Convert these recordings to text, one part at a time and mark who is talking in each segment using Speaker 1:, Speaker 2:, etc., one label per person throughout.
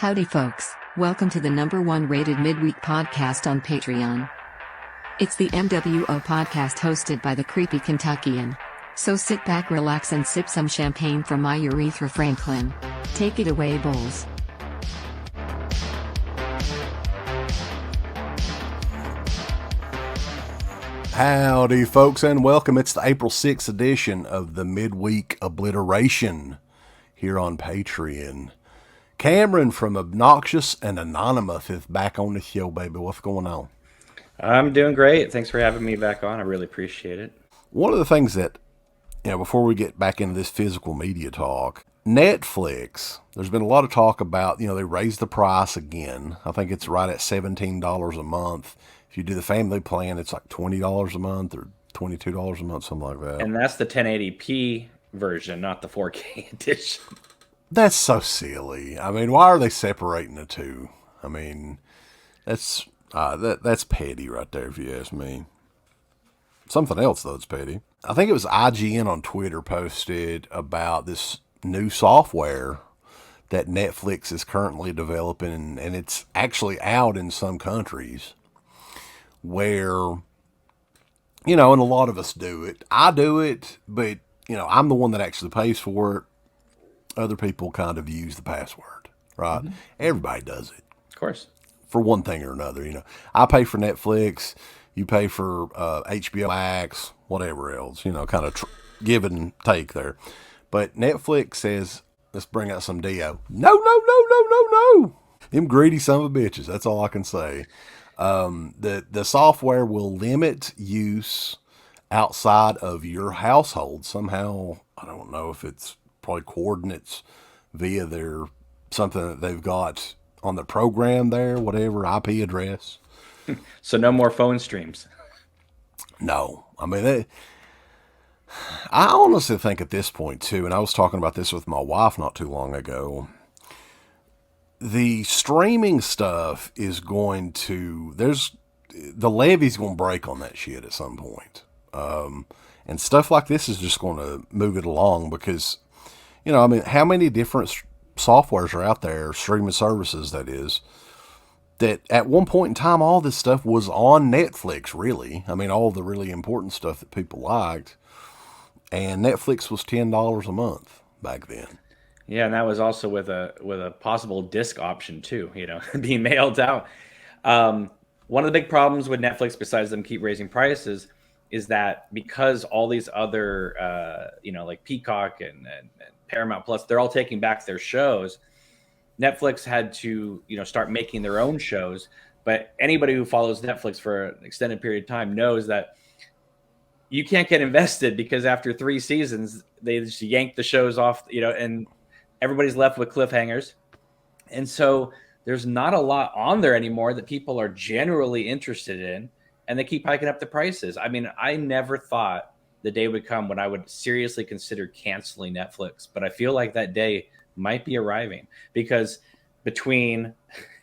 Speaker 1: Howdy folks, welcome to the #1 rated midweek podcast on Patreon. It's the MWO podcast hosted by the creepy Kentuckian. So sit back, relax and sip some champagne from my Urethra Franklin. Take it away, Bulls.
Speaker 2: Howdy folks and welcome. It's the April 6th edition of the Midweek Obliteration here on Patreon. Cameron from Obnoxious and Anonymous is back on the show, baby. What's going on?
Speaker 3: I'm doing great. Thanks for having me back on. I really appreciate it.
Speaker 2: One of the things that, before we get back into this physical media talk, Netflix, there's been a lot of talk about, they raised the price again. I think it's right at $17 a month. If you do the family plan, it's like $20 a month or $22 a month, something like that.
Speaker 3: And that's the 1080p version, not the 4K edition.
Speaker 2: That's so silly. I mean, why are they separating the two? I mean, that's petty right there, if you ask me. Something else, though, it's petty. I think it was IGN on Twitter posted about this new software that Netflix is currently developing, and it's actually out in some countries where, and a lot of us do it. I do it, but, I'm the one that actually pays for it. Other people kind of use the password, right? Mm-hmm. Everybody does it.
Speaker 3: Of course.
Speaker 2: For one thing or another, I pay for Netflix, you pay for HBO Max, whatever else, kind of give and take there. But Netflix says, let's bring out some Dio. No. Them greedy son of a bitches. That's all I can say. The software will limit use outside of your household. Somehow, I don't know if it's probably coordinates via their something that they've got on the program there, whatever, IP address.
Speaker 3: So no more phone streams.
Speaker 2: No. I mean, I honestly think at this point too, and I was talking about this with my wife not too long ago, the streaming stuff is going to, the levee's going to break on that shit at some point. And stuff like this is just going to move it along because, how many different softwares are out there, streaming services that is, that at one point in time, all this stuff was on Netflix, really. I mean, all the really important stuff that people liked. And Netflix was $10 a month back then.
Speaker 3: Yeah, and that was also with a possible disc option too, being mailed out. One of the big problems with Netflix, besides them keep raising prices, is that because all these other, like Peacock and Paramount Plus, they're all taking back their shows. Netflix had to, start making their own shows. But anybody who follows Netflix for an extended period of time knows that you can't get invested because after 3 seasons, they just yank the shows off, and everybody's left with cliffhangers. And so there's not a lot on there anymore that people are generally interested in. And they keep hiking up the prices. I mean, I never thought the day would come when I would seriously consider canceling Netflix. But I feel like that day might be arriving because between,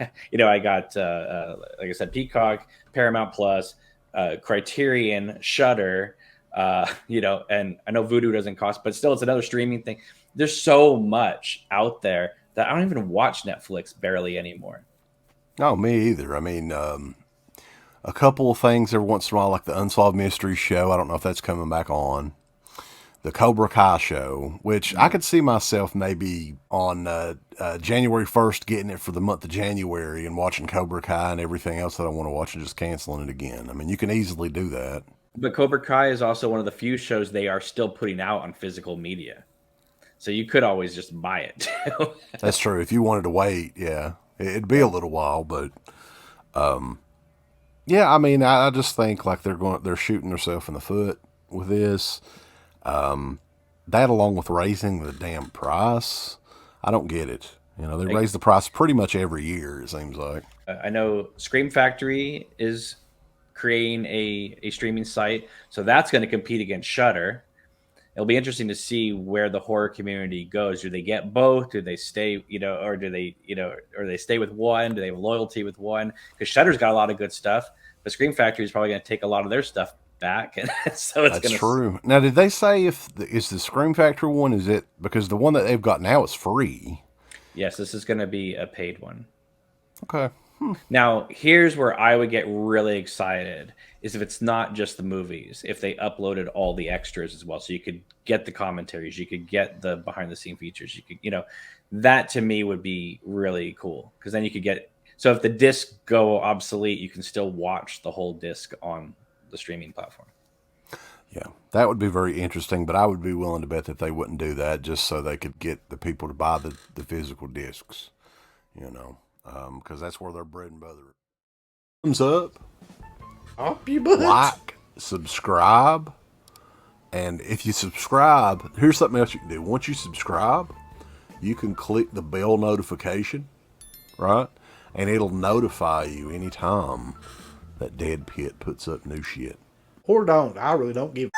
Speaker 3: I got, like I said, Peacock, Paramount Plus, Criterion, Shudder, and I know Vudu doesn't cost, but still it's another streaming thing. There's so much out there that I don't even watch Netflix barely anymore.
Speaker 2: No, me either. I mean, a couple of things every once in a while, like the Unsolved Mysteries show. I don't know if that's coming back on. The Cobra Kai show, which I could see myself maybe on January 1st getting it for the month of January and watching Cobra Kai and everything else that I want to watch and just canceling it again. I mean, you can easily do that.
Speaker 3: But Cobra Kai is also one of the few shows they are still putting out on physical media. So you could always just buy it.
Speaker 2: That's true. If you wanted to wait, yeah. It'd be a little while, but yeah, I mean, I just think like they're shooting themselves in the foot with this. That along with raising the damn price, I don't get it. They raise the price pretty much every year, it seems like.
Speaker 3: I know Scream Factory is creating a streaming site, so that's going to compete against Shudder. It'll be interesting to see where the horror community goes. Do they get both? Do they stay, or do they, or they stay with one? Do they have loyalty with one? Because Shudder's got a lot of good stuff, but Scream Factory is probably going to take a lot of their stuff back, and so it's
Speaker 2: That's true. Now, did they say is the Scream Factory one, is it because the one that they've got now is free?
Speaker 3: Yes, this is going to be a paid one.
Speaker 2: Okay.
Speaker 3: Now, here's where I would get really excited is if it's not just the movies, if they uploaded all the extras as well. So you could get the commentaries, you could get the behind the scene features, you could, that to me would be really cool. Because then you could get, so if the discs go obsolete, you can still watch the whole disc on the streaming platform.
Speaker 2: Yeah, that would be very interesting, but I would be willing to bet that they wouldn't do that just so they could get the people to buy the physical discs, because that's where their bread and butter is. Thumbs up.
Speaker 4: Up your butt.
Speaker 2: Like, subscribe, and if you subscribe, here's something else you can do. Once you subscribe, you can click the bell notification, right? And it'll notify you anytime that Dead Pit puts up new shit.
Speaker 4: Or don't. I really don't give a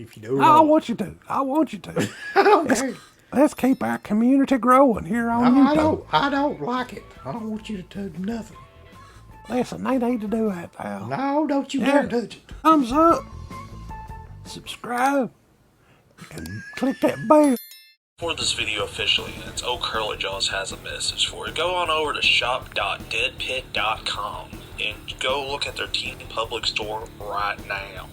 Speaker 4: if you do or
Speaker 2: I
Speaker 4: don't.
Speaker 2: want you to. I want you to.
Speaker 4: I don't care.
Speaker 2: Let's keep our community growing here on
Speaker 4: No,
Speaker 2: YouTube.
Speaker 4: I don't like it. I don't want you to do nothing.
Speaker 2: Listen, they need to do that, pal.
Speaker 4: No, don't you dare touch it.
Speaker 2: Thumbs up, subscribe, and click that bell.
Speaker 5: For this video officially, it's Old Curly Jaws has a message for you. Go on over to shop.deadpit.com and go look at their Teen Public store right now.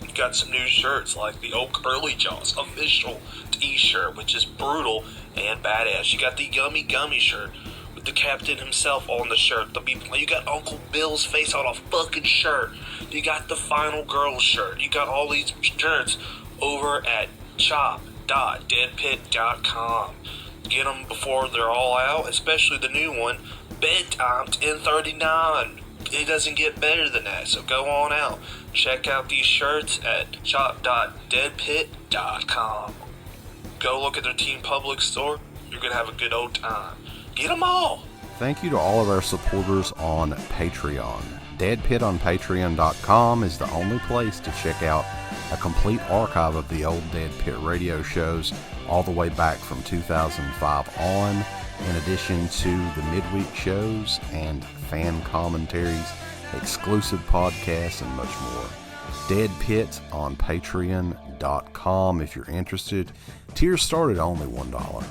Speaker 5: You've got some new shirts like the Old Curly Jaws official t-shirt, which is brutal and badass. You got the Yummy Gummy shirt with the captain himself on the shirt. You got Uncle Bill's face on a fucking shirt. You got the Final Girl shirt. You got all these shirts over at shop.deadpit.com. Get them before they're all out, especially the new one, Bedtime's in39. It doesn't get better than that, so go on out. Check out these shirts at shop.deadpit.com. Go look at their Teen Public store. You're going to have a good old time. Get them all.
Speaker 2: Thank you to all of our supporters on Patreon. Dead Pit on Patreon.com is the only place to check out a complete archive of the old Dead Pit radio shows all the way back from 2005 on, in addition to the midweek shows and fan commentaries, exclusive podcasts, and much more. Dead Pit on Patreon.com if you're interested. Tiers start at only $1.